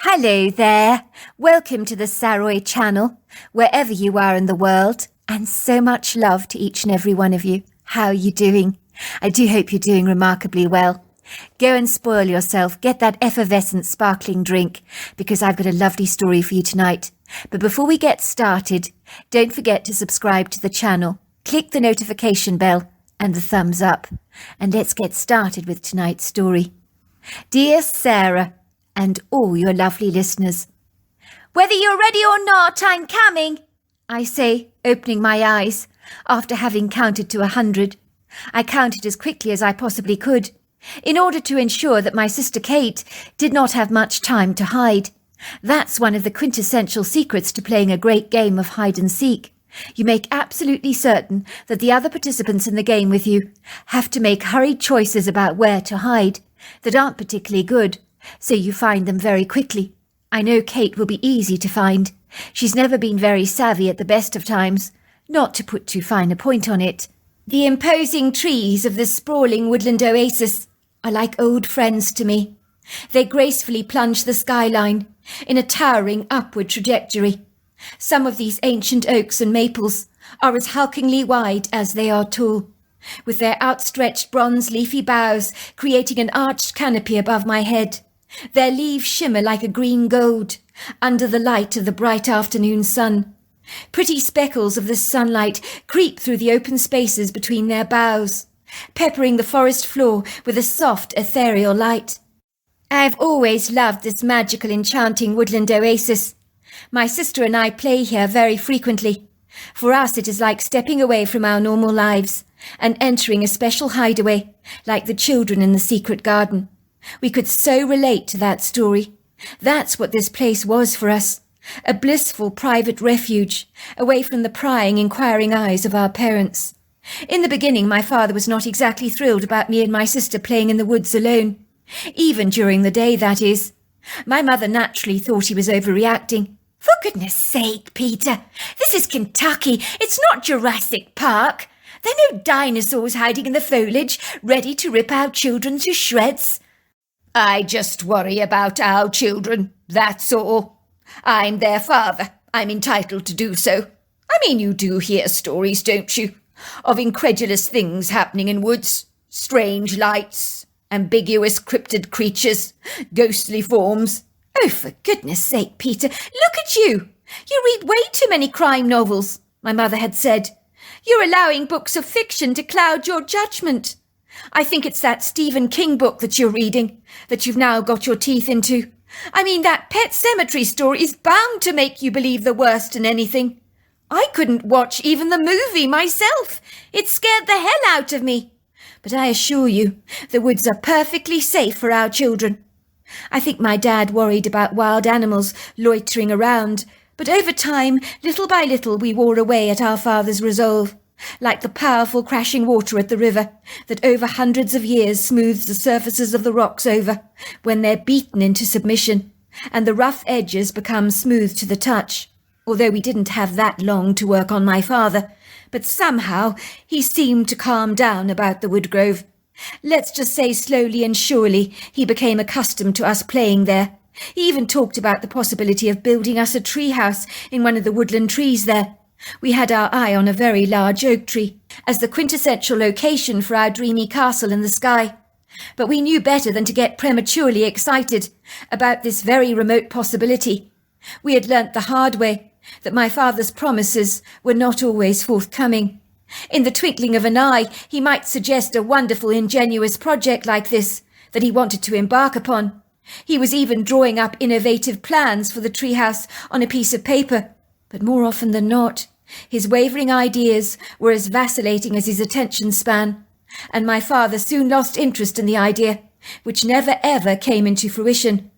Hello there. Welcome to the Saroy channel, wherever you are in the world, and so much love to each and every one of you. How are you doing? I do hope you're doing remarkably well. Go and spoil yourself. Get that effervescent sparkling drink, because I've got a lovely story for you tonight. But before we get started, don't forget to subscribe to the channel, click the notification bell and the thumbs up, and let's get started with tonight's story. Dear Sarah, and all your lovely listeners, whether you're ready or not, I'm coming, I say, opening my eyes after having counted to 100. I counted as quickly as I possibly could, in order to ensure that my sister Kate did not have much time to hide. That's one of the quintessential secrets to playing a great game of hide and seek. You make absolutely certain that the other participants in the game with you have to make hurried choices about where to hide that aren't particularly good, so you find them very quickly. I know Kate will be easy to find. She's never been very savvy at the best of times, not to put too fine a point on it. The imposing trees of the sprawling woodland oasis are like old friends to me. They gracefully plunge the skyline in a towering upward trajectory. Some of these ancient oaks and maples are as hulkingly wide as they are tall, with their outstretched bronze leafy boughs creating an arched canopy above my head. Their leaves shimmer like a green gold under the light of the bright afternoon sun. Pretty speckles of the sunlight creep through the open spaces between their boughs, peppering the forest floor with a soft, ethereal light. I've always loved this magical, enchanting woodland oasis. My sister and I play here very frequently. For us, it is like stepping away from our normal lives and entering a special hideaway, like the children in the secret garden. We could so relate to that story. That's what this place was for us, a blissful private refuge, away from the prying, inquiring eyes of our parents. In the beginning, my father was not exactly thrilled about me and my sister playing in the woods alone, even during the day, that is. My mother naturally thought he was overreacting. For goodness sake, Peter, this is Kentucky. It's not Jurassic Park. There are no dinosaurs hiding in the foliage, ready to rip our children to shreds. I just worry about our children, that's all. I'm their father. I'm entitled to do so. I mean, you do hear stories, don't you, of incredulous things happening in woods, strange lights, ambiguous cryptid creatures, ghostly forms. Oh, for goodness sake, Peter, look at you. You read way too many crime novels, my mother had said. You're allowing books of fiction to cloud your judgment. I think it's that Stephen King book that you're reading, that you've now got your teeth into. I mean, that Pet Sematary story is bound to make you believe the worst in anything. I couldn't watch even the movie myself. It scared the hell out of me. But I assure you, the woods are perfectly safe for our children. I think my dad worried about wild animals loitering around, but over time, little by little, we wore away at our father's resolve, like the powerful crashing water at the river that over hundreds of years smooths the surfaces of the rocks over when they're beaten into submission, and the rough edges become smooth to the touch. Although we didn't have that long to work on my father, but somehow he seemed to calm down about the woodgrove. Let's just say slowly and surely he became accustomed to us playing there. He even talked about the possibility of building us a treehouse in one of the woodland trees there. We had our eye on a very large oak tree as the quintessential location for our dreamy castle in the sky. But we knew better than to get prematurely excited about this very remote possibility. We had learnt the hard way that my father's promises were not always forthcoming. In the twinkling of an eye, he might suggest a wonderful, ingenuous project like this that he wanted to embark upon. He was even drawing up innovative plans for the treehouse on a piece of paper, but more often than not, his wavering ideas were as vacillating as his attention span, and my father soon lost interest in the idea, which never ever came into fruition.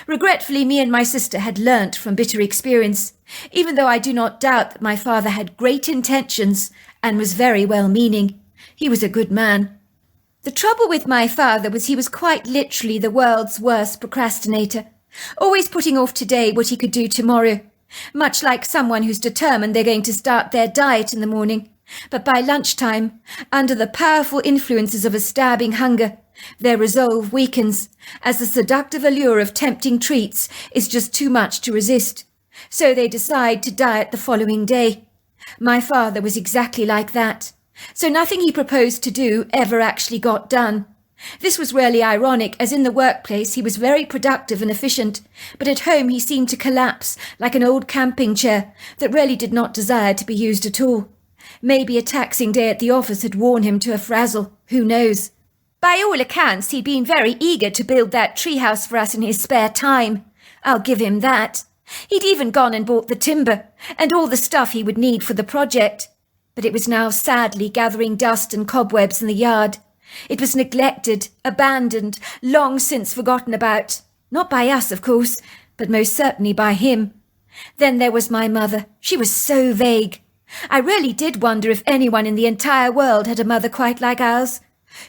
Regretfully, me and my sister had learnt from bitter experience, even though I do not doubt that my father had great intentions and was very well-meaning. He was a good man. The trouble with my father was he was quite literally the world's worst procrastinator, always putting off today what he could do tomorrow, much like someone who's determined they're going to start their diet in the morning, but by lunchtime, under the powerful influences of a stabbing hunger, Their resolve weakens, as the seductive allure of tempting treats is just too much to resist. So they decide to diet the following day. My father was exactly like that. So nothing he proposed to do ever actually got done. This was really ironic, as in the workplace he was very productive and efficient, but at home he seemed to collapse like an old camping chair that really did not desire to be used at all. Maybe a taxing day at the office had worn him to a frazzle, who knows? By all accounts, he'd been very eager to build that treehouse for us in his spare time. I'll give him that. He'd even gone and bought the timber and all the stuff he would need for the project. But it was now sadly gathering dust and cobwebs in the yard. It was neglected, abandoned, long since forgotten about. Not by us, of course, but most certainly by him. Then there was my mother. She was so vague. I really did wonder if anyone in the entire world had a mother quite like ours,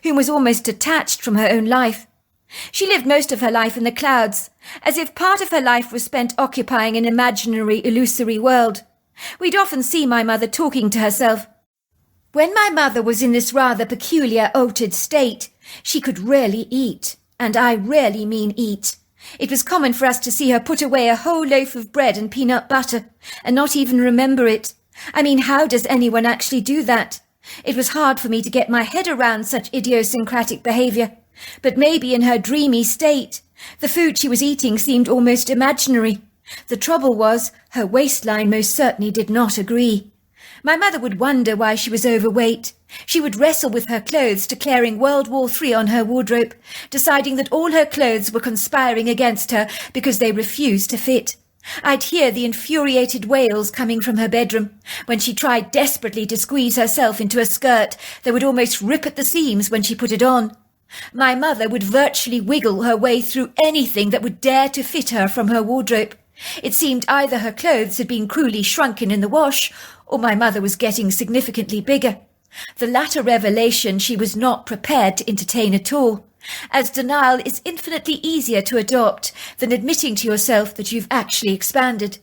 who was almost detached from her own life. She lived most of her life in the clouds, as if part of her life was spent occupying an imaginary, illusory world. We'd often see my mother talking to herself. When my mother was in this rather peculiar altered state, she could really eat, and I really mean eat. It was common for us to see her put away a whole loaf of bread and peanut butter, and not even remember it. I mean, how does anyone actually do that? It was hard for me to get my head around such idiosyncratic behaviour, but maybe in her dreamy state, the food she was eating seemed almost imaginary. The trouble was, her waistline most certainly did not agree. My mother would wonder why she was overweight. She would wrestle with her clothes, declaring World War III on her wardrobe, deciding that all her clothes were conspiring against her because they refused to fit. I'd hear the infuriated wails coming from her bedroom when she tried desperately to squeeze herself into a skirt that would almost rip at the seams when she put it on. My mother would virtually wiggle her way through anything that would dare to fit her from her wardrobe. It seemed either her clothes had been cruelly shrunken in the wash, or my mother was getting significantly bigger. The latter revelation she was not prepared to entertain at all, as denial is infinitely easier to adopt than admitting to yourself that you've actually expanded.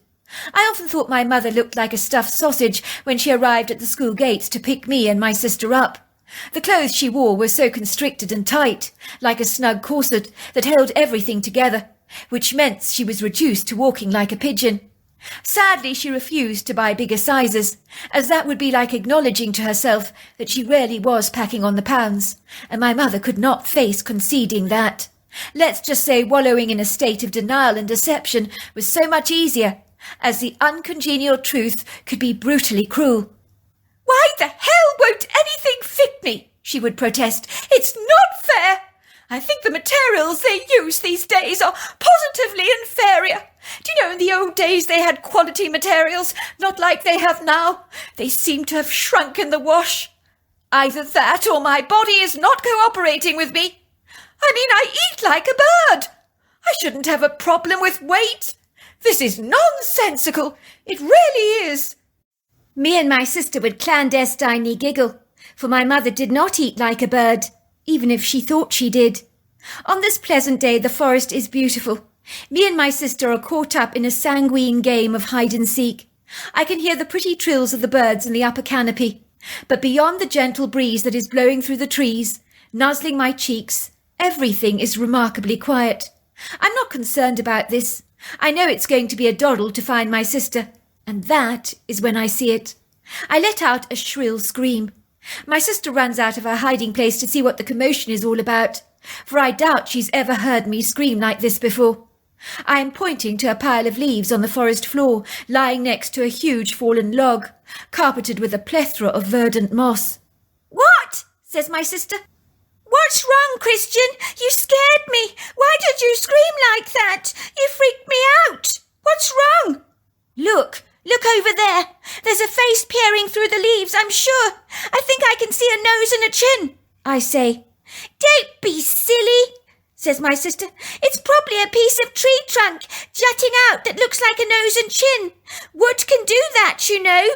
I often thought my mother looked like a stuffed sausage when she arrived at the school gates to pick me and my sister up. The clothes she wore were so constricted and tight, like a snug corset that held everything together, which meant she was reduced to walking like a pigeon. Sadly, she refused to buy bigger sizes, as that would be like acknowledging to herself that she really was packing on the pounds, and my mother could not face conceding that. Let's just say wallowing in a state of denial and deception was so much easier, as the uncongenial truth could be brutally cruel. "Why the hell won't anything fit me?" she would protest. "It's not fair. I think the materials they use these days are positively inferior. Do you know, in the old days they had quality materials, not like they have now. They seem to have shrunk in the wash. Either that or my body is not cooperating with me. I mean, I eat like a bird. I shouldn't have a problem with weight. This is nonsensical. It really is." Me and my sister would clandestinely giggle, for my mother did not eat like a bird, even if she thought she did. On this pleasant day the forest is beautiful. Me and my sister are caught up in a sanguine game of hide-and-seek. I can hear the pretty trills of the birds in the upper canopy, but beyond the gentle breeze that is blowing through the trees, nuzzling my cheeks, everything is remarkably quiet. I'm not concerned about this. I know it's going to be a doddle to find my sister, and that is when I see it. I let out a shrill scream. My sister runs out of her hiding place to see what the commotion is all about, for I doubt she's ever heard me scream like this before. I am pointing to a pile of leaves on the forest floor, lying next to a huge fallen log, carpeted with a plethora of verdant moss. "What?" says my sister. "What's wrong, Christian? You scared me. Why did you scream like that? You freaked me out. What's wrong?" Look over there. There's a face peering through the leaves, I'm sure. I think I can see a nose and a chin," I say. "Don't be silly," says my sister. "It's probably a piece of tree trunk jutting out that looks like a nose and chin. Wood can do that, you know."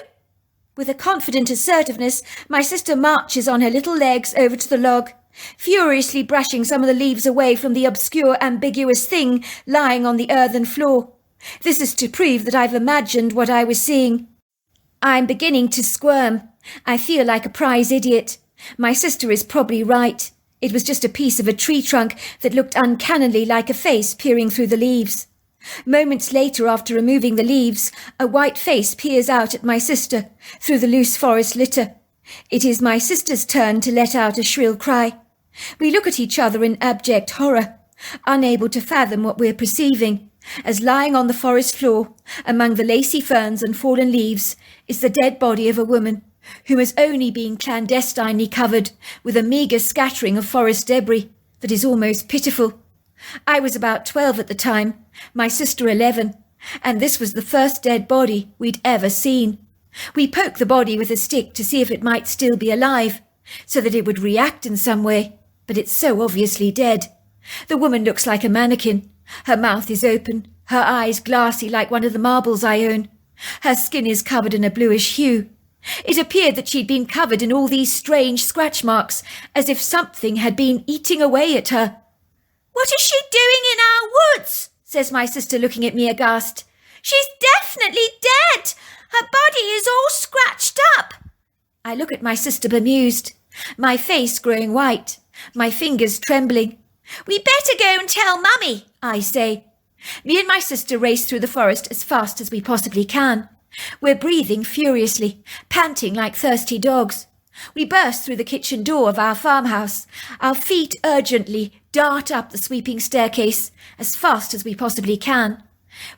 With a confident assertiveness, my sister marches on her little legs over to the log, furiously brushing some of the leaves away from the obscure, ambiguous thing lying on the earthen floor. This is to prove that I've imagined what I was seeing. I'm beginning to squirm. I feel like a prize idiot. My sister is probably right. It was just a piece of a tree trunk that looked uncannily like a face peering through the leaves. Moments later, after removing the leaves, a white face peers out at my sister through the loose forest litter. It is my sister's turn to let out a shrill cry. We look at each other in abject horror, unable to fathom what we're perceiving, as lying on the forest floor, among the lacy ferns and fallen leaves, is the dead body of a woman who has only been clandestinely covered with a meagre scattering of forest debris that is almost pitiful. I was about 12 at the time, my sister 11, and this was the first dead body we'd ever seen. We poked the body with a stick to see if it might still be alive, so that it would react in some way, but it's so obviously dead. The woman looks like a mannequin. Her mouth is open, her eyes glassy like one of the marbles I own. Her skin is covered in a bluish hue. It appeared that she'd been covered in all these strange scratch marks, as if something had been eating away at her. "What is she doing in our woods?" says my sister, looking at me aghast. "She's definitely dead. Her body is all scratched up." I look at my sister bemused, my face growing white, my fingers trembling. "We better go and tell Mummy," I say. Me and my sister race through the forest as fast as we possibly can. We're breathing furiously, panting like thirsty dogs. We burst through the kitchen door of our farmhouse. Our feet urgently dart up the sweeping staircase as fast as we possibly can,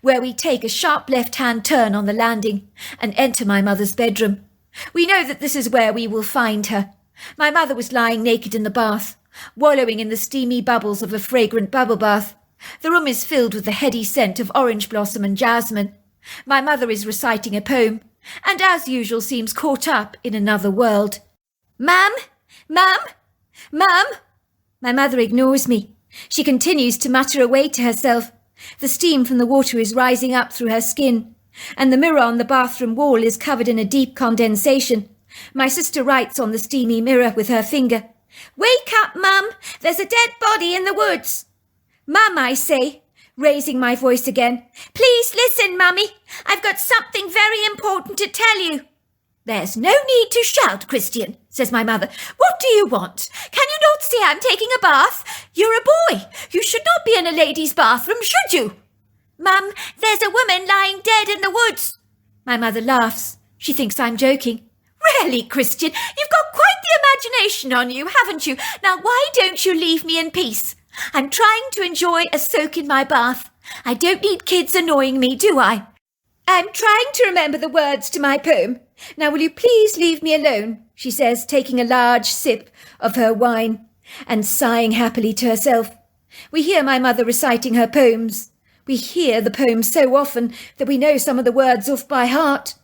where we take a sharp left-hand turn on the landing and enter my mother's bedroom. We know that this is where we will find her. My mother was lying naked in the bath, wallowing in the steamy bubbles of a fragrant bubble bath. The room is filled with the heady scent of orange blossom and jasmine. My mother is reciting a poem, and as usual seems caught up in another world. "Mum! Mum! Mum!" My mother ignores me. She continues to mutter away to herself. The steam from the water is rising up through her skin, and the mirror on the bathroom wall is covered in a deep condensation. My sister writes on the steamy mirror with her finger. "Wake up, Mum! There's a dead body in the woods." "Mum," I say, raising my voice again. "Please listen, Mummy. I've got something very important to tell you." "There's no need to shout, Christian," says my mother. "What do you want? Can you not see I'm taking a bath? You're a boy. You should not be in a lady's bathroom, should you?" "Mum, there's a woman lying dead in the woods." My mother laughs. She thinks I'm joking. "Really, Christian, you've got quite the imagination on you, haven't you? Now why don't you leave me in peace? I'm trying to enjoy a soak in my bath. I don't need kids annoying me, do I? I'm trying to remember the words to my poem. Now will you please leave me alone?" she says, taking a large sip of her wine and sighing happily to herself. We hear my mother reciting her poems. We hear the poems so often that we know some of the words off by heart.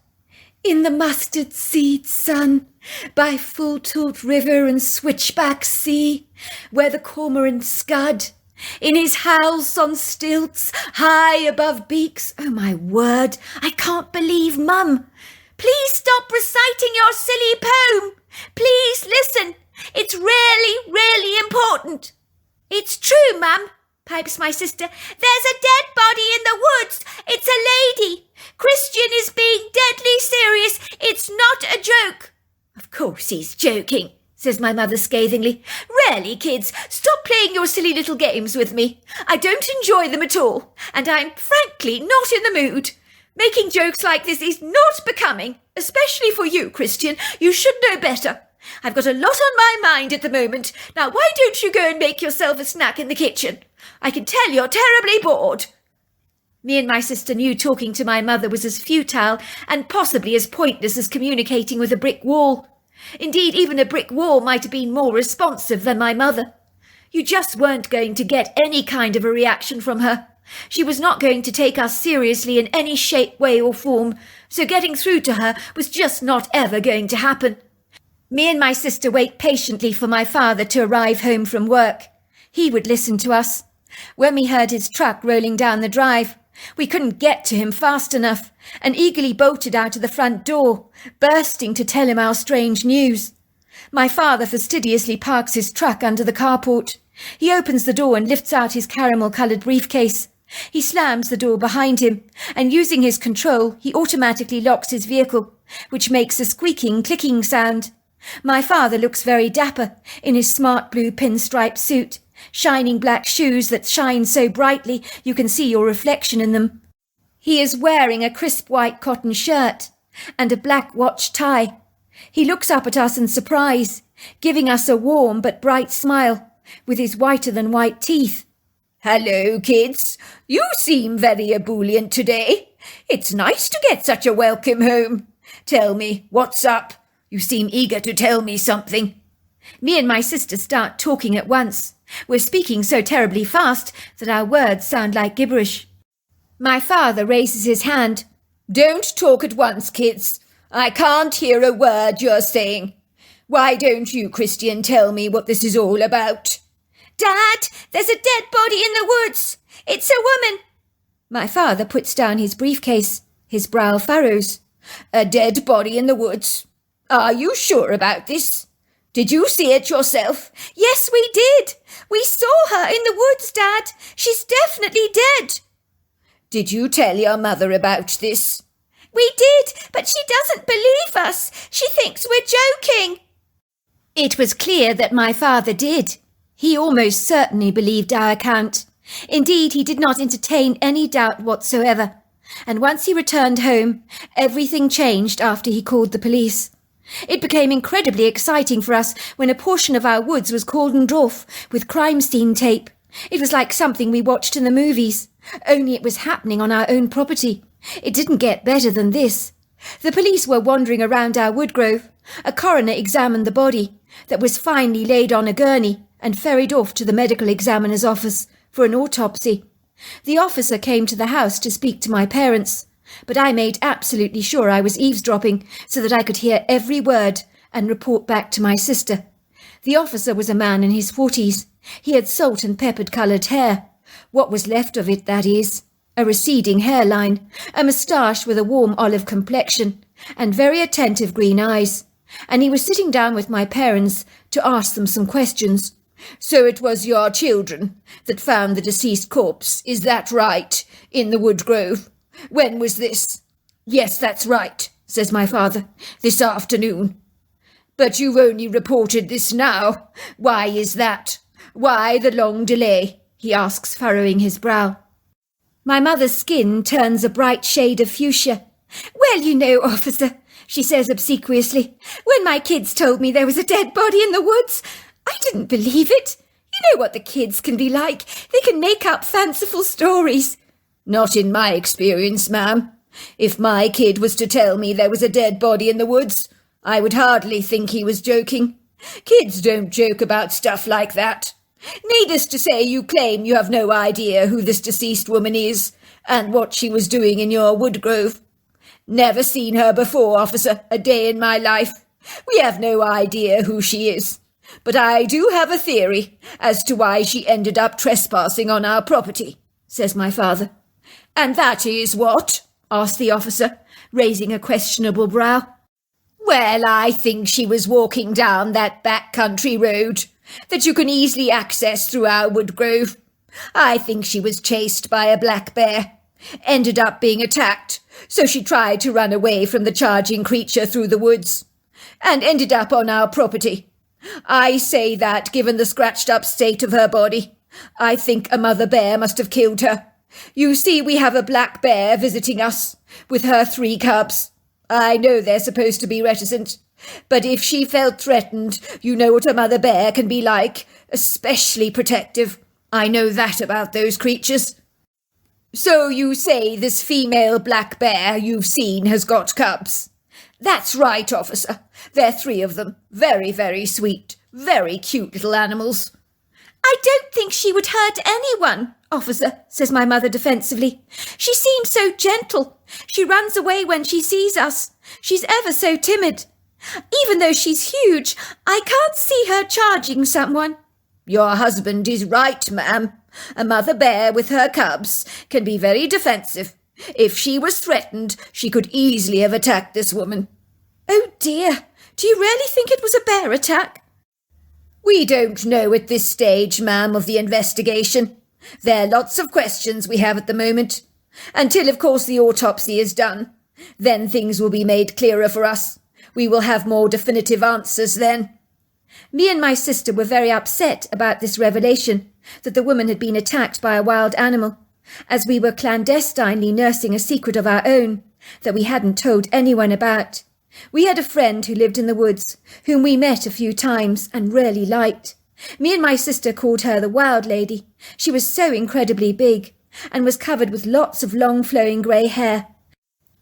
"In the mustard seed sun, by full tilt river and switchback sea, where the cormorant scud, in his house on stilts, high above beaks." Oh, my word, I can't believe Mum. "Please stop reciting your silly poem. Please listen. It's really, really important." "It's true, Mum," pipes my sister. "There's a dead body in the woods. It's a lady. Christian is being deadly serious. It's not a joke." "Of course he's joking," says my mother scathingly. "Really, kids, stop playing your silly little games with me. I don't enjoy them at all, and I'm frankly not in the mood. Making jokes like this is not becoming, especially for you, Christian. You should know better. I've got a lot on my mind at the moment. Now why don't you go and make yourself a snack in the kitchen? I can tell you're terribly bored." Me and my sister knew talking to my mother was as futile and possibly as pointless as communicating with a brick wall. Indeed, even a brick wall might have been more responsive than my mother. You just weren't going to get any kind of a reaction from her. She was not going to take us seriously in any shape, way or form, so getting through to her was just not ever going to happen. Me and my sister wait patiently for my father to arrive home from work. He would listen to us. When we heard his truck rolling down the drive, we couldn't get to him fast enough and eagerly bolted out of the front door, bursting to tell him our strange news. My father fastidiously parks his truck under the carport. He opens the door and lifts out his caramel-coloured briefcase. He slams the door behind him, and using his control, he automatically locks his vehicle, which makes a squeaking, clicking sound. My father looks very dapper in his smart blue pinstripe suit, shining black shoes that shine so brightly you can see your reflection in them. He is wearing a crisp white cotton shirt and a black watch tie. He looks up at us in surprise, giving us a warm but bright smile, with his whiter-than-white teeth. "Hello, kids. You seem very ebullient today. It's nice to get such a welcome home. Tell me, what's up? You seem eager to tell me something." Me and my sister start talking at once. We're speaking so terribly fast that our words sound like gibberish. My father raises his hand. "Don't talk at once, kids. I can't hear a word you're saying. Why don't you, Christian, tell me what this is all about?" "Dad, there's a dead body in the woods. It's a woman." My father puts down his briefcase. His brow furrows. "A dead body in the woods? Are you sure about this? Did you see it yourself?" "Yes, we did. We saw her in the woods, Dad. She's definitely dead." "Did you tell your mother about this?" "We did, but she doesn't believe us. She thinks we're joking." It was clear that my father did. He almost certainly believed our account. Indeed, he did not entertain any doubt whatsoever. And once he returned home, everything changed after he called the police. It became incredibly exciting for us when a portion of our woods was cordoned off with crime scene tape. It was like something we watched in the movies, only it was happening on our own property. It didn't get better than this. The police were wandering around our wood grove. A coroner examined the body, that was finally laid on a gurney and ferried off to the medical examiner's office for an autopsy. The officer came to the house to speak to my parents, but I made absolutely sure I was eavesdropping so that I could hear every word and report back to my sister. The officer was a man in his 40s. He had salt and peppered-coloured hair. What was left of it, that is. A receding hairline, a moustache with a warm olive complexion, and very attentive green eyes. And he was sitting down with my parents to ask them some questions. "So it was your children that found the deceased corpse, is that right, in the wood grove? When was this?" "Yes, that's right," says my father. "This afternoon." "But you've only reported this now. Why is that? Why the long delay?" he asks, furrowing his brow. My mother's skin turns a bright shade of fuchsia. "Well, you know, officer," she says obsequiously, "when my kids told me there was a dead body in the woods, I didn't believe it. You know what the kids can be like. They can make up fanciful stories." "Not in my experience, ma'am. If my kid was to tell me there was a dead body in the woods, I would hardly think he was joking. Kids don't joke about stuff like that. Needless to say, you claim you have no idea who this deceased woman is and what she was doing in your wood grove." "Never seen her before, officer, a day in my life. We have no idea who she is. But I do have a theory as to why she ended up trespassing on our property," says my father. "And that is what?" asked the officer, raising a questionable brow. "Well, I think she was walking down that back country road that you can easily access through our wood grove. I think she was chased by a black bear, ended up being attacked, so she tried to run away from the charging creature through the woods, and ended up on our property. I say that, given the scratched-up state of her body, I think a mother bear must have killed her. You see, we have a black bear visiting us, with her 3 cubs. I know they're supposed to be reticent, but if she felt threatened, you know what a mother bear can be like, especially protective. I know that about those creatures." "So you say this female black bear you've seen has got cubs?" "That's right, officer. They're 3 of them. Very, very sweet. Very cute little animals." "I don't think she would hurt anyone, officer," says my mother defensively. "She seems so gentle. She runs away when she sees us. She's ever so timid. Even though she's huge, I can't see her charging someone." "Your husband is right, ma'am. A mother bear with her cubs can be very defensive. If she was threatened, she could easily have attacked this woman." "Oh dear, do you really think it was a bear attack?" "We don't know at this stage, ma'am, of the investigation. There are lots of questions we have at the moment. Until, of course, the autopsy is done. Then things will be made clearer for us. We will have more definitive answers then. Me and my sister were very upset about this revelation, that the woman had been attacked by a wild animal, as we were clandestinely nursing a secret of our own that we hadn't told anyone about. We had a friend who lived in the woods, whom we met a few times and really liked. Me and my sister called her the Wild Lady. She was so incredibly big, and was covered with lots of long flowing grey hair.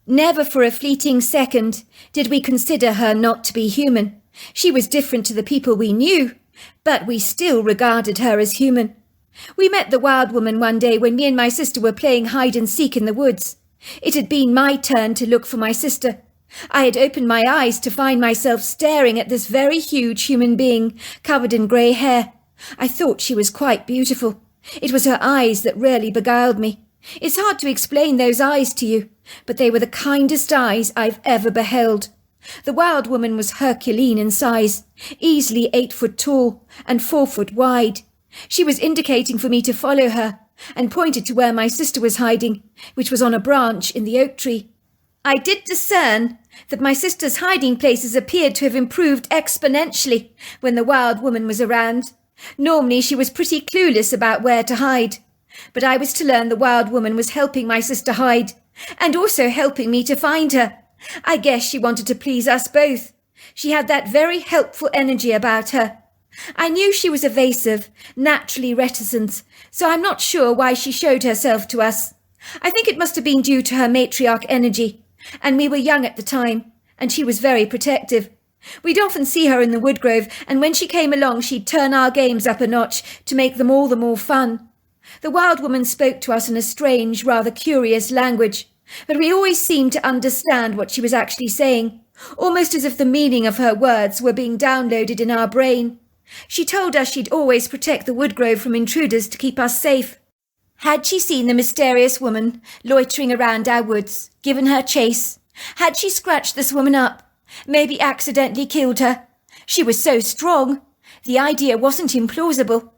Never for a fleeting second did we consider her not to be human. She was different to the people we knew, but we still regarded her as human. We met the wild woman one day when me and my sister were playing hide and seek in the woods. It had been my turn to look for my sister. I had opened my eyes to find myself staring at this very huge human being covered in grey hair. I thought she was quite beautiful. It was her eyes that really beguiled me. It's hard to explain those eyes to you, but they were the kindest eyes I've ever beheld. The wild woman was Herculean in size, easily 8 foot tall and 4 foot wide. She was indicating for me to follow her, and pointed to where my sister was hiding, which was on a branch in the oak tree. I did discern that my sister's hiding places appeared to have improved exponentially when the wild woman was around. Normally she was pretty clueless about where to hide, but I was to learn the wild woman was helping my sister hide, and also helping me to find her. I guess she wanted to please us both. She had that very helpful energy about her. I knew she was evasive, naturally reticent, so I'm not sure why she showed herself to us. I think it must have been due to her matriarch energy, and we were young at the time, and she was very protective. We'd often see her in the woodgrove, and when she came along she'd turn our games up a notch to make them all the more fun. The wild woman spoke to us in a strange, rather curious language, but we always seemed to understand what she was actually saying, almost as if the meaning of her words were being downloaded in our brain. She told us she'd always protect the woodgrove from intruders to keep us safe. Had she seen the mysterious woman loitering around our woods, given her chase? Had she scratched this woman up? Maybe accidentally killed her? She was so strong. The idea wasn't implausible.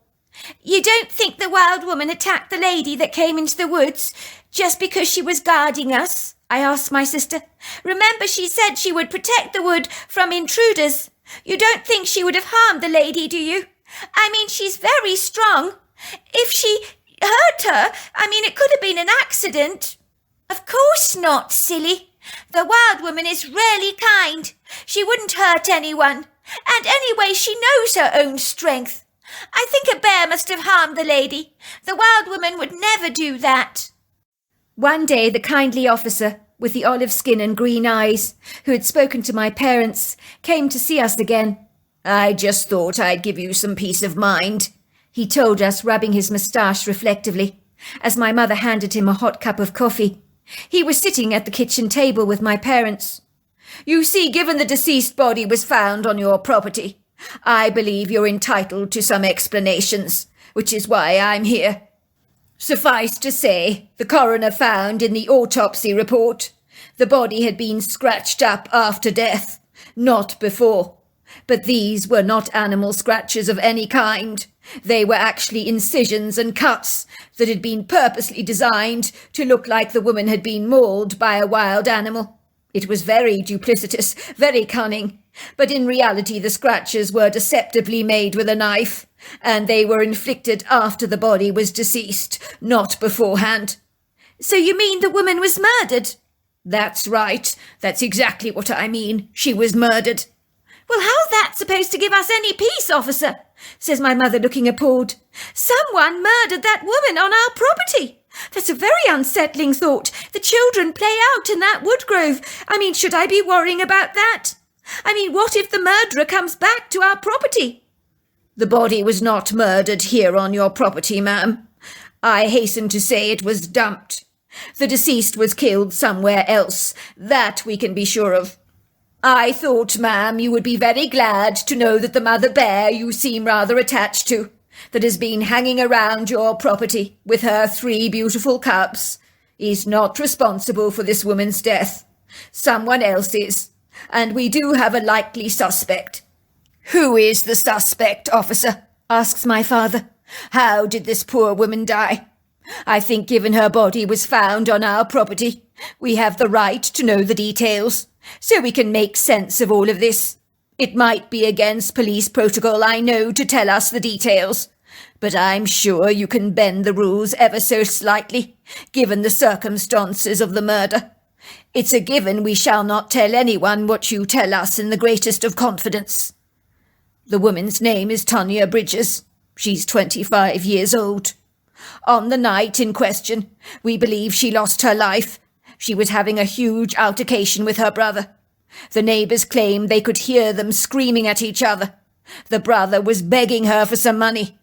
You don't think the wild woman attacked the lady that came into the woods just because she was guarding us? I asked my sister. Remember, she said she would protect the wood from intruders. You don't think she would have harmed the lady, do you? I mean, she's very strong. If she hurt her, it could have been an accident. Of course not, silly. The wild woman is really kind. She wouldn't hurt anyone. And anyway, she knows her own strength. I think a bear must have harmed the lady. The wild woman would never do that. One day, the kindly officer, with the olive skin and green eyes, who had spoken to my parents, came to see us again. I just thought I'd give you some peace of mind, he told us, rubbing his moustache reflectively, as my mother handed him a hot cup of coffee. He was sitting at the kitchen table with my parents. You see, given the deceased body was found on your property, I believe you're entitled to some explanations, which is why I'm here. Suffice to say, the coroner found in the autopsy report the body had been scratched up after death, not before. But these were not animal scratches of any kind. They were actually incisions and cuts that had been purposely designed to look like the woman had been mauled by a wild animal. It was very duplicitous, very cunning, but in reality the scratches were deceptively made with a knife, and they were inflicted after the body was deceased, not beforehand. So you mean the woman was murdered? That's right. That's exactly what I mean. She was murdered. Well, how's that supposed to give us any peace, officer? Says my mother, looking appalled. Someone murdered that woman on our property. That's a very unsettling thought. The children play out in that woodgrove. Should I be worrying about that? What if the murderer comes back to our property? The body was not murdered here on your property, ma'am. I hasten to say it was dumped. The deceased was killed somewhere else. That we can be sure of. I thought, ma'am, you would be very glad to know that the mother bear you seem rather attached to, that has been hanging around your property with her 3 beautiful cubs, is not responsible for this woman's death. Someone else is, and we do have a likely suspect. Who is the suspect, officer? Asks my father. How did this poor woman die? I think given her body was found on our property, we have the right to know the details, so we can make sense of all of this. It might be against police protocol, I know, to tell us the details, but I'm sure you can bend the rules ever so slightly, given the circumstances of the murder. It's a given we shall not tell anyone what you tell us in the greatest of confidence. The woman's name is Tanya Bridges. She's 25 years old. On the night in question, we believe she lost her life. She was having a huge altercation with her brother. The neighbours claim they could hear them screaming at each other. The brother was begging her for some money.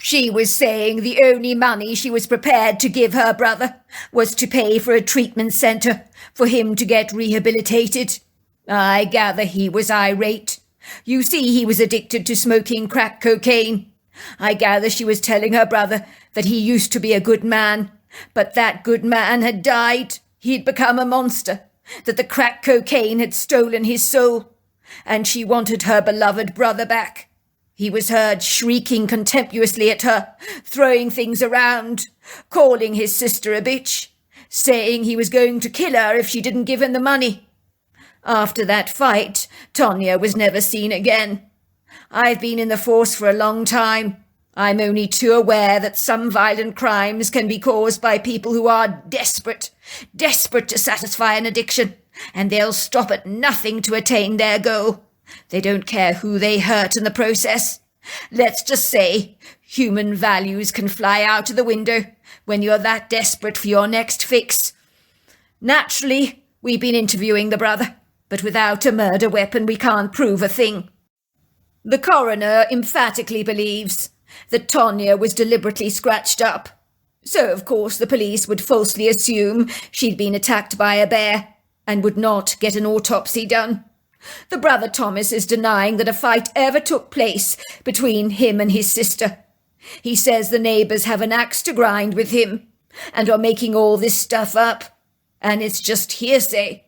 She was saying the only money she was prepared to give her brother was to pay for a treatment centre for him to get rehabilitated. I gather he was irate. You see, he was addicted to smoking crack cocaine. I gather she was telling her brother that he used to be a good man, but that good man had died. He'd become a monster, that the crack cocaine had stolen his soul, and she wanted her beloved brother back. He was heard shrieking contemptuously at her, throwing things around, calling his sister a bitch, saying he was going to kill her if she didn't give him the money. After that fight, Tanya was never seen again. I've been in the force for a long time. I'm only too aware that some violent crimes can be caused by people who are desperate to satisfy an addiction, and they'll stop at nothing to attain their goal. They don't care who they hurt in the process. Let's just say human values can fly out of the window when you're that desperate for your next fix. Naturally, we've been interviewing the brother, but without a murder weapon we can't prove a thing. The coroner emphatically believes that Tanya was deliberately scratched up. So, of course, the police would falsely assume she'd been attacked by a bear and would not get an autopsy done. The brother Thomas is denying that a fight ever took place between him and his sister. He says the neighbours have an axe to grind with him and are making all this stuff up, and it's just hearsay.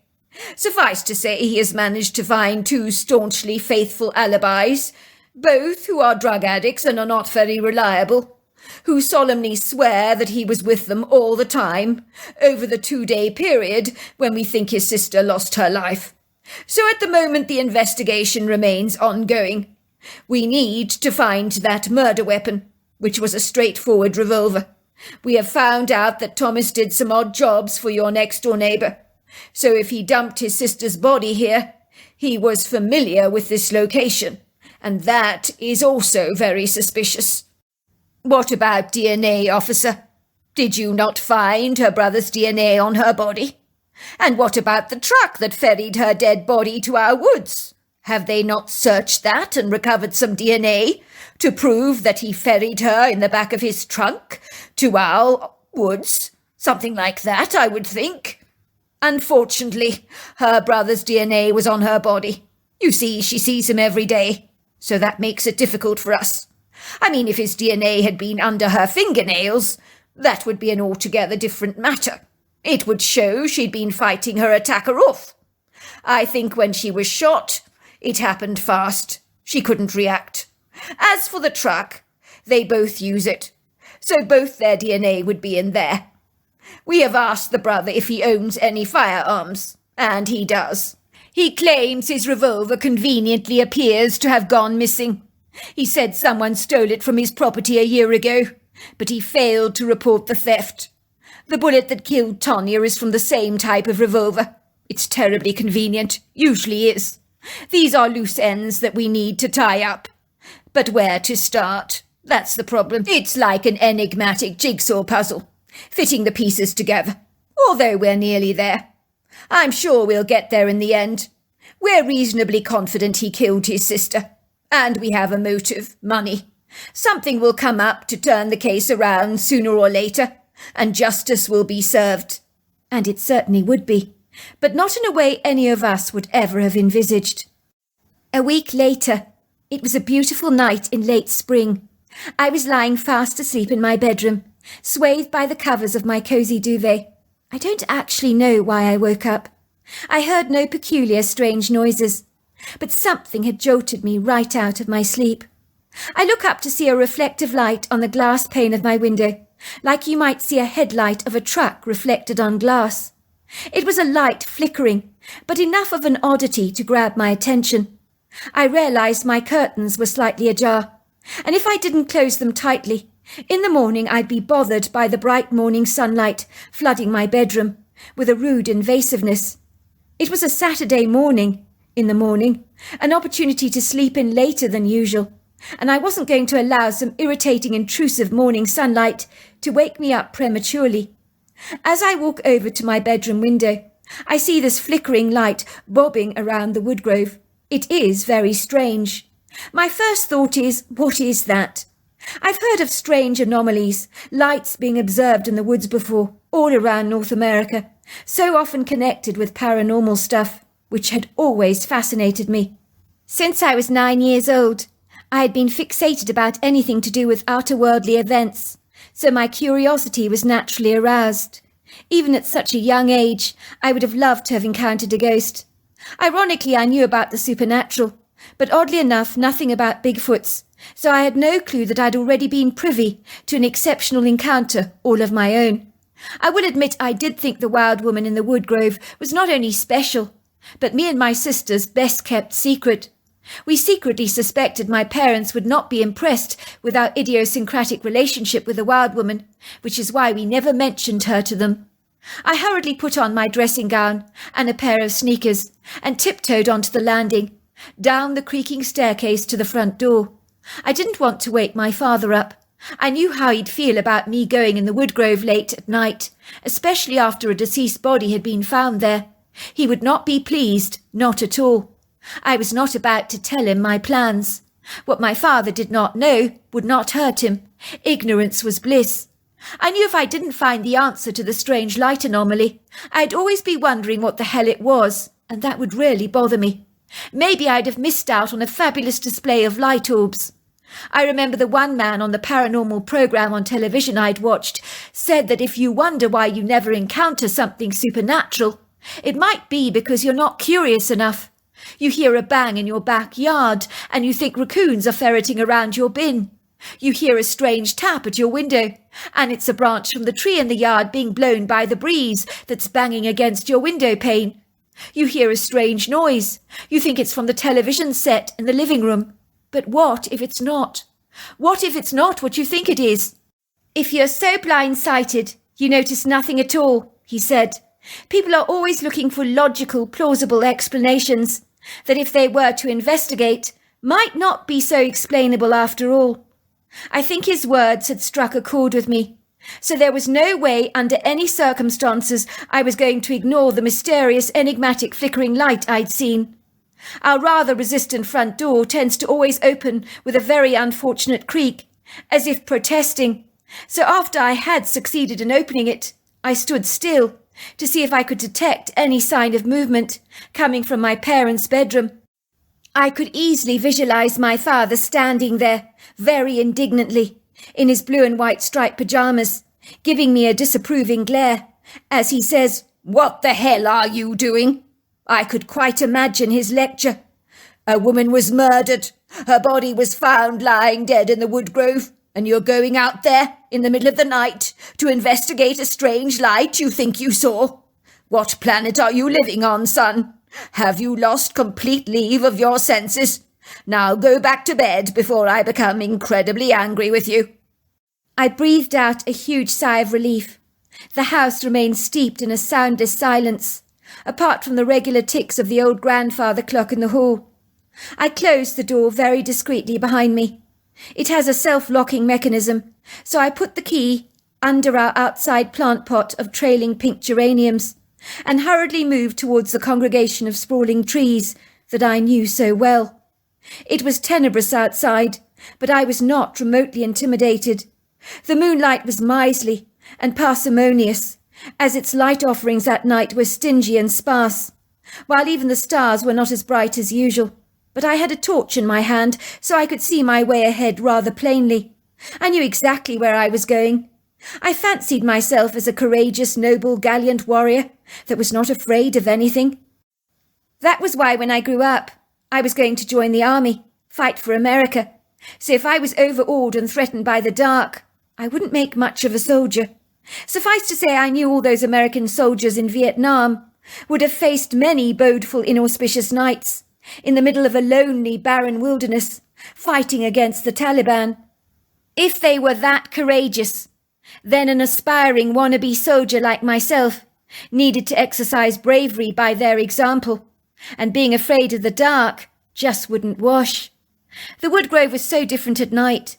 Suffice to say, he has managed to find two staunchly faithful alibis, both who are drug addicts and are not very reliable, who solemnly swear that he was with them all the time, over the 2-day period when we think his sister lost her life. So at the moment the investigation remains ongoing. We need to find that murder weapon, which was a straightforward revolver. We have found out that Thomas did some odd jobs for your next-door neighbour. So if he dumped his sister's body here, he was familiar with this location, and that is also very suspicious. What about DNA, officer? Did you not find her brother's DNA on her body? And what about the truck that ferried her dead body to our woods? Have they not searched that and recovered some DNA to prove that he ferried her in the back of his trunk to our woods? Something like that, I would think. Unfortunately, her brother's DNA was on her body. You see, she sees him every day, so that makes it difficult for us. I mean, if his DNA had been under her fingernails, that would be an altogether different matter. It would show she'd been fighting her attacker off. I think when she was shot, it happened fast. She couldn't react. As for the truck, they both use it, so both their DNA would be in there. We have asked the brother if he owns any firearms, and he does. He claims his revolver conveniently appears to have gone missing. He said someone stole it from his property a year ago, but he failed to report the theft. The bullet that killed Tanya is from the same type of revolver. It's terribly convenient, usually is. These are loose ends that we need to tie up. But where to start? That's the problem. It's like an enigmatic jigsaw puzzle, fitting the pieces together, although we're nearly there. I'm sure we'll get there in the end. We're reasonably confident he killed his sister, and we have a motive, money. Something will come up to turn the case around sooner or later, and justice will be served. And it certainly would be, but not in a way any of us would ever have envisaged. A week later, it was a beautiful night in late spring. I was lying fast asleep in my bedroom, swathed by the covers of my cosy duvet. I don't actually know why I woke up. I heard no peculiar strange noises, but something had jolted me right out of my sleep. I look up to see a reflective light on the glass pane of my window, like you might see a headlight of a truck reflected on glass. It was a light flickering, but enough of an oddity to grab my attention. I realised my curtains were slightly ajar, and if I didn't close them tightly, in the morning I'd be bothered by the bright morning sunlight flooding my bedroom with a rude invasiveness. It was a Saturday morning, an opportunity to sleep in later than usual, and I wasn't going to allow some irritating intrusive morning sunlight to wake me up prematurely. As I walk over to my bedroom window, I see this flickering light bobbing around the woodgrove. It is very strange. My first thought is, what is that? I've heard of strange anomalies, lights being observed in the woods before, all around North America, so often connected with paranormal stuff, which had always fascinated me. Since I was 9 years old, I had been fixated about anything to do with outer-worldly events, so my curiosity was naturally aroused. Even at such a young age, I would have loved to have encountered a ghost. Ironically, I knew about the supernatural, but oddly enough, nothing about Bigfoots, so I had no clue that I'd already been privy to an exceptional encounter all of my own. I will admit I did think the wild woman in the woodgrove was not only special, but me and my sister's best-kept secret. We secretly suspected my parents would not be impressed with our idiosyncratic relationship with the wild woman, which is why we never mentioned her to them. I hurriedly put on my dressing gown and a pair of sneakers and tiptoed onto the landing, down the creaking staircase to the front door. I didn't want to wake my father up. I knew how he'd feel about me going in the woodgrove late at night, especially after a deceased body had been found there. He would not be pleased, not at all. I was not about to tell him my plans. What my father did not know would not hurt him. Ignorance was bliss. I knew if I didn't find the answer to the strange light anomaly, I'd always be wondering what the hell it was, and that would really bother me. Maybe I'd have missed out on a fabulous display of light orbs. I remember the one man on the paranormal program on television I'd watched said that if you wonder why you never encounter something supernatural, it might be because you're not curious enough. You hear a bang in your backyard and you think raccoons are ferreting around your bin. You hear a strange tap at your window, and it's a branch from the tree in the yard being blown by the breeze that's banging against your window pane. You hear a strange noise. You think it's from the television set in the living room. But what if it's not? What if it's not what you think it is? If you're so blind-sighted, you notice nothing at all, he said. People are always looking for logical, plausible explanations that if they were to investigate, might not be so explainable after all. I think his words had struck a chord with me, so there was no way under any circumstances I was going to ignore the mysterious, enigmatic flickering light I'd seen. Our rather resistant front door tends to always open with a very unfortunate creak, as if protesting, so after I had succeeded in opening it, I stood still to see if I could detect any sign of movement coming from my parents' bedroom. I could easily visualize my father standing there, very indignantly, in his blue and white striped pajamas, giving me a disapproving glare, as he says, "What the hell are you doing?" I could quite imagine his lecture. "A woman was murdered. Her body was found lying dead in the woodgrove, and you're going out there in the middle of the night to investigate a strange light you think you saw. What planet are you living on, son? Have you lost complete leave of your senses? Now go back to bed before I become incredibly angry with you." I breathed out a huge sigh of relief. The house remained steeped in a soundless silence, apart from the regular ticks of the old grandfather clock in the hall. I closed the door very discreetly behind me. It has a self-locking mechanism, so I put the key under our outside plant pot of trailing pink geraniums and hurriedly moved towards the congregation of sprawling trees that I knew so well. It was tenebrous outside, but I was not remotely intimidated. The moonlight was miserly and parsimonious, as its light offerings at night were stingy and sparse, while even the stars were not as bright as usual. But I had a torch in my hand, so I could see my way ahead rather plainly. I knew exactly where I was going. I fancied myself as a courageous, noble, gallant warrior that was not afraid of anything. That was why when I grew up, I was going to join the army, fight for America. So if I was overawed and threatened by the dark, I wouldn't make much of a soldier. Suffice to say, I knew all those American soldiers in Vietnam would have faced many bodeful, inauspicious nights in the middle of a lonely, barren wilderness, fighting against the Taliban. If they were that courageous, then an aspiring wannabe soldier like myself needed to exercise bravery by their example, and being afraid of the dark just wouldn't wash. The woodgrove was so different at night.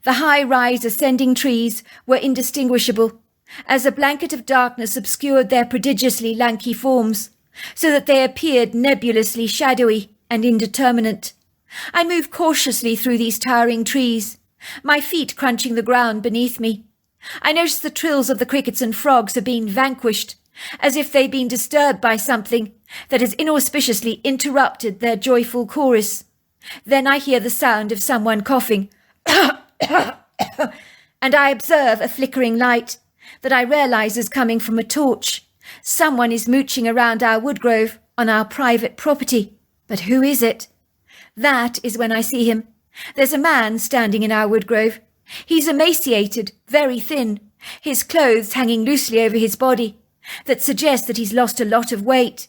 The high-rise ascending trees were indistinguishable, as a blanket of darkness obscured their prodigiously lanky forms, so that they appeared nebulously shadowy and indeterminate. I moved cautiously through these towering trees, my feet crunching the ground beneath me. I noticed the trills of the crickets and frogs had been vanquished, as if they'd been disturbed by something that has inauspiciously interrupted their joyful chorus. Then I hear the sound of someone coughing, and I observe a flickering light that I realize is coming from a torch. Someone is mooching around our woodgrove on our private property. But who is it? That is when I see him. There's a man standing in our woodgrove. He's emaciated, very thin, his clothes hanging loosely over his body, that suggests that he's lost a lot of weight.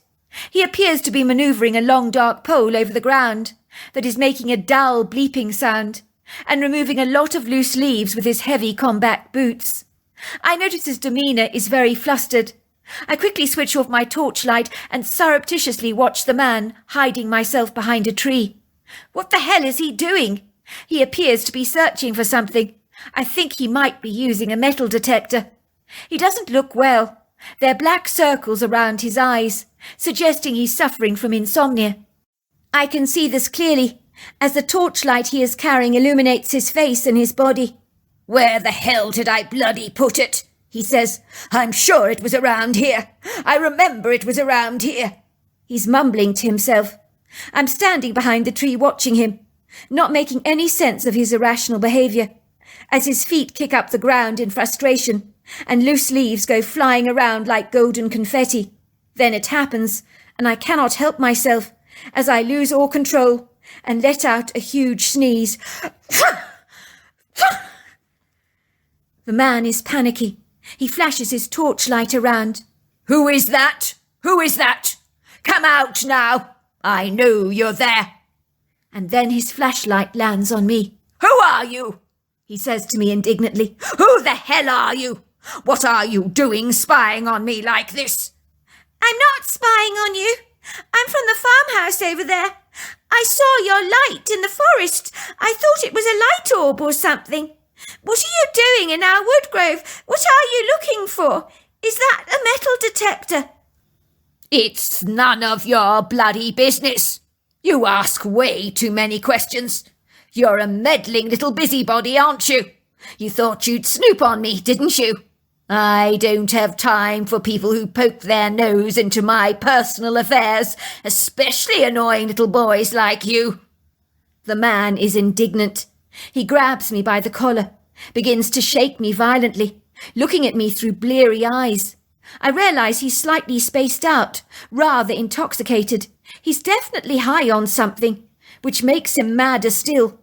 He appears to be manoeuvring a long dark pole over the ground that is making a dull bleeping sound, and removing a lot of loose leaves with his heavy combat boots. I notice his demeanour is very flustered. I quickly switch off my torchlight and surreptitiously watch the man, hiding myself behind a tree. What the hell is he doing? He appears to be searching for something. I think he might be using a metal detector. He doesn't look well. There are black circles around his eyes, suggesting he's suffering from insomnia. I can see this clearly, as the torchlight he is carrying illuminates his face and his body. "Where the hell did I bloody put it?" he says. "I'm sure it was around here. I remember it was around here." He's mumbling to himself. I'm standing behind the tree watching him, not making any sense of his irrational behaviour, as his feet kick up the ground in frustration, and loose leaves go flying around like golden confetti. Then it happens, and I cannot help myself, as I lose all control and let out a huge sneeze. The man is panicky. He flashes his torchlight around. "Who is that? Who is that? Come out now! I know you're there." And then his flashlight lands on me. "Who are you?" he says to me indignantly. "Who the hell are you? What are you doing spying on me like this?" "I'm not spying on you. I'm from the farmhouse over there. I saw your light in the forest. I thought it was a light orb or something. What are you doing in our woodgrove? What are you looking for? Is that a metal detector?" "It's none of your bloody business. You ask way too many questions. You're a meddling little busybody, aren't you? You thought you'd snoop on me, didn't you? I don't have time for people who poke their nose into my personal affairs, especially annoying little boys like you." The man is indignant. He grabs me by the collar, begins to shake me violently, looking at me through bleary eyes. I realise he's slightly spaced out, rather intoxicated. He's definitely high on something, which makes him madder still.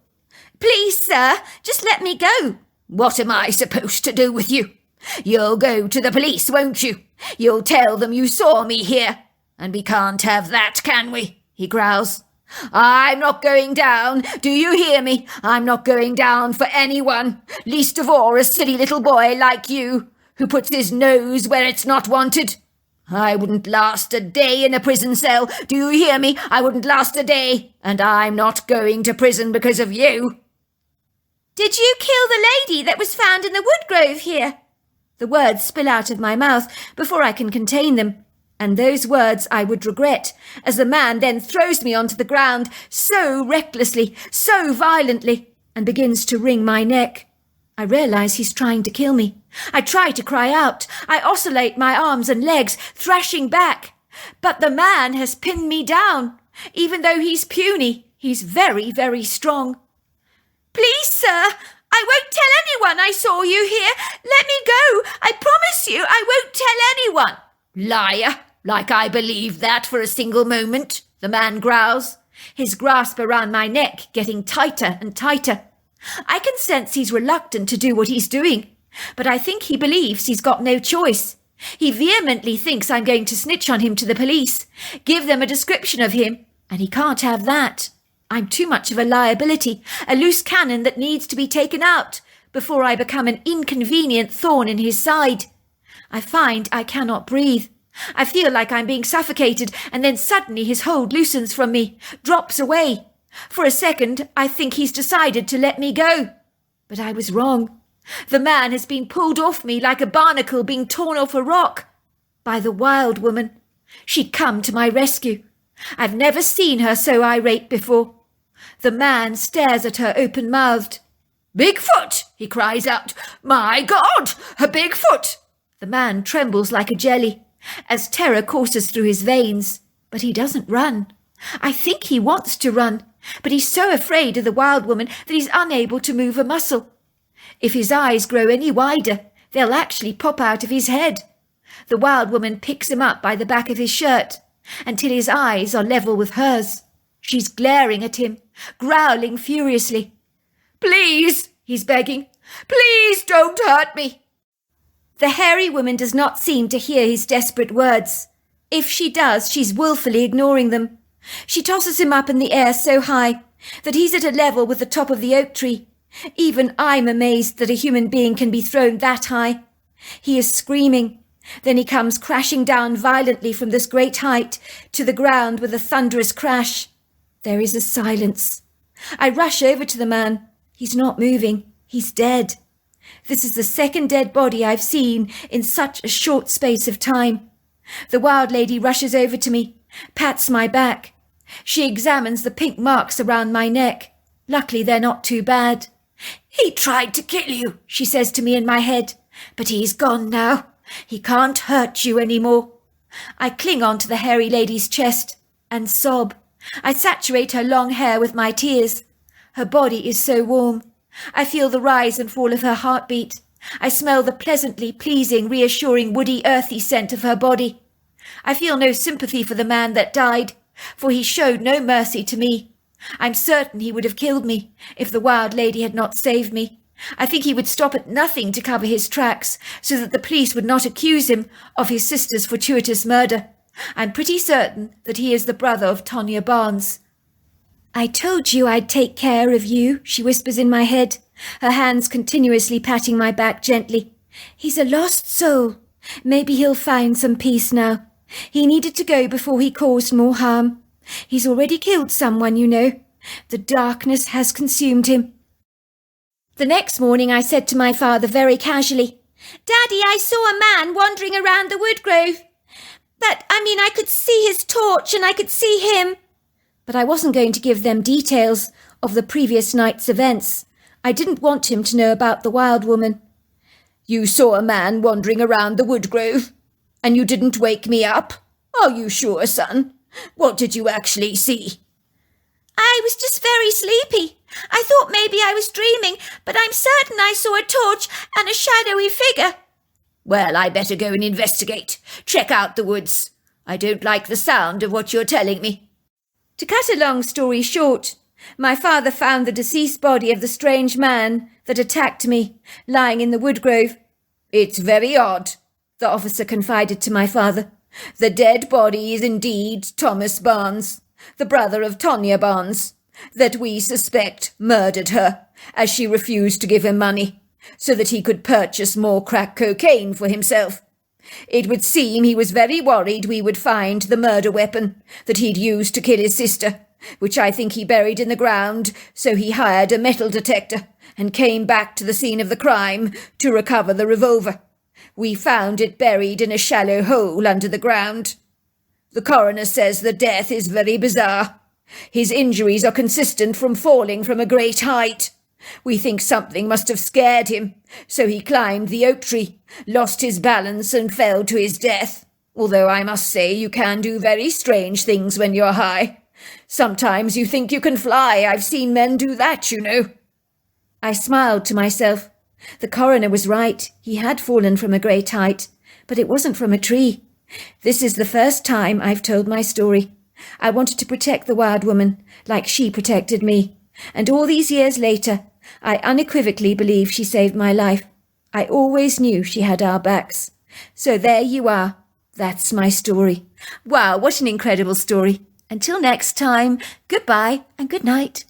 "Please, sir, just let me go." "What am I supposed to do with you? You'll go to the police, won't you? You'll tell them you saw me here. And we can't have that, can we?" he growls. "I'm not going down, do you hear me? I'm not going down for anyone, least of all a silly little boy like you, who puts his nose where it's not wanted. I wouldn't last a day in a prison cell, do you hear me? I wouldn't last a day, and I'm not going to prison because of you." "Did you kill the lady that was found in the woodgrove here?" The words spill out of my mouth before I can contain them, and those words I would regret, as the man then throws me onto the ground so recklessly, so violently, and begins to wring my neck. I realise he's trying to kill me. I try to cry out. I oscillate my arms and legs, thrashing back. But the man has pinned me down. Even though he's puny, he's very, very strong. "Please, sir, I won't tell anyone I saw you here. Let me go. I promise you I won't tell anyone." "Liar, like I believe that for a single moment," the man growls, his grasp around my neck getting tighter and tighter. I can sense he's reluctant to do what he's doing, But I think he believes he's got no choice. He vehemently thinks I'm going to snitch on him to the police, give them a description of him, and he can't have that. I'm too much of a liability, a loose cannon that needs to be taken out before I become an inconvenient thorn in his side. I find I cannot breathe. I feel like I'm being suffocated, and then suddenly his hold loosens from me, drops away. For a second, I think he's decided to let me go. But I was wrong. The man has been pulled off me like a barnacle being torn off a rock by the wild woman. She'd come to my rescue. I've never seen her so irate before. The man stares at her open-mouthed. "Bigfoot!" he cries out. "My God, a Bigfoot!" The man trembles like a jelly as terror courses through his veins, but he doesn't run. I think he wants to run, but he's so afraid of the wild woman that he's unable to move a muscle. If his eyes grow any wider, they'll actually pop out of his head. The wild woman picks him up by the back of his shirt until his eyes are level with hers. She's glaring at him, growling furiously. "Please," he's begging, "please don't hurt me." The hairy woman does not seem to hear his desperate words. If she does, she's willfully ignoring them. She tosses him up in the air so high that he's at a level with the top of the oak tree. Even I'm amazed that a human being can be thrown that high. He is screaming. Then he comes crashing down violently from this great height to the ground with a thunderous crash. There is a silence. I rush over to the man. He's not moving. He's dead. This is the second dead body I've seen in such a short space of time. The wild lady rushes over to me, pats my back. She examines the pink marks around my neck. Luckily, they're not too bad. "He tried to kill you," she says to me in my head, "but he's gone now. He can't hurt you anymore." I cling on to the hairy lady's chest and sob. I saturate her long hair with my tears. Her body is so warm. I feel the rise and fall of her heartbeat. I smell the pleasantly pleasing, reassuring, woody, earthy scent of her body. I feel no sympathy for the man that died, for he showed no mercy to me. I'm certain he would have killed me if the wild lady had not saved me. I think he would stop at nothing to cover his tracks so that the police would not accuse him of his sister's fortuitous murder. I'm pretty certain that he is the brother of Tonya Barnes. "I told you I'd take care of you," she whispers in my head, her hands continuously patting my back gently. "He's a lost soul. Maybe he'll find some peace now. He needed to go before he caused more harm. He's already killed someone, you know. The darkness has consumed him." The next morning I said to my father very casually, "Daddy, I saw a man wandering around the wood grove. I could see his torch and I could see him." But I wasn't going to give them details of the previous night's events. I didn't want him to know about the wild woman. "You saw a man wandering around the wood grove, and you didn't wake me up? Are you sure, son? What did you actually see?" "I was just very sleepy. I thought maybe I was dreaming, but I'm certain I saw a torch and a shadowy figure." "Well, I better go and investigate. Check out the woods. I don't like the sound of what you're telling me." To cut a long story short, my father found the deceased body of the strange man that attacked me, lying in the wood grove. "It's very odd," the officer confided to my father. "The dead body is indeed Thomas Barnes, the brother of Tonya Barnes, that we suspect murdered her, as she refused to give him money, so that he could purchase more crack cocaine for himself. It would seem he was very worried we would find the murder weapon that he'd used to kill his sister, which I think he buried in the ground, so he hired a metal detector and came back to the scene of the crime to recover the revolver. We found it buried in a shallow hole under the ground. The coroner says the death is very bizarre. His injuries are consistent from falling from a great height. We think something must have scared him, so he climbed the oak tree, lost his balance and fell to his death. Although I must say you can do very strange things when you're high. Sometimes you think you can fly. I've seen men do that, you know." I smiled to myself. The coroner was right. He had fallen from a great height, but it wasn't from a tree. This is the first time I've told my story. I wanted to protect the wild woman, like she protected me. And all these years later, I unequivocally believe she saved my life. I always knew she had our backs. So there you are. That's my story. Wow, what an incredible story. Until next time, goodbye and good night.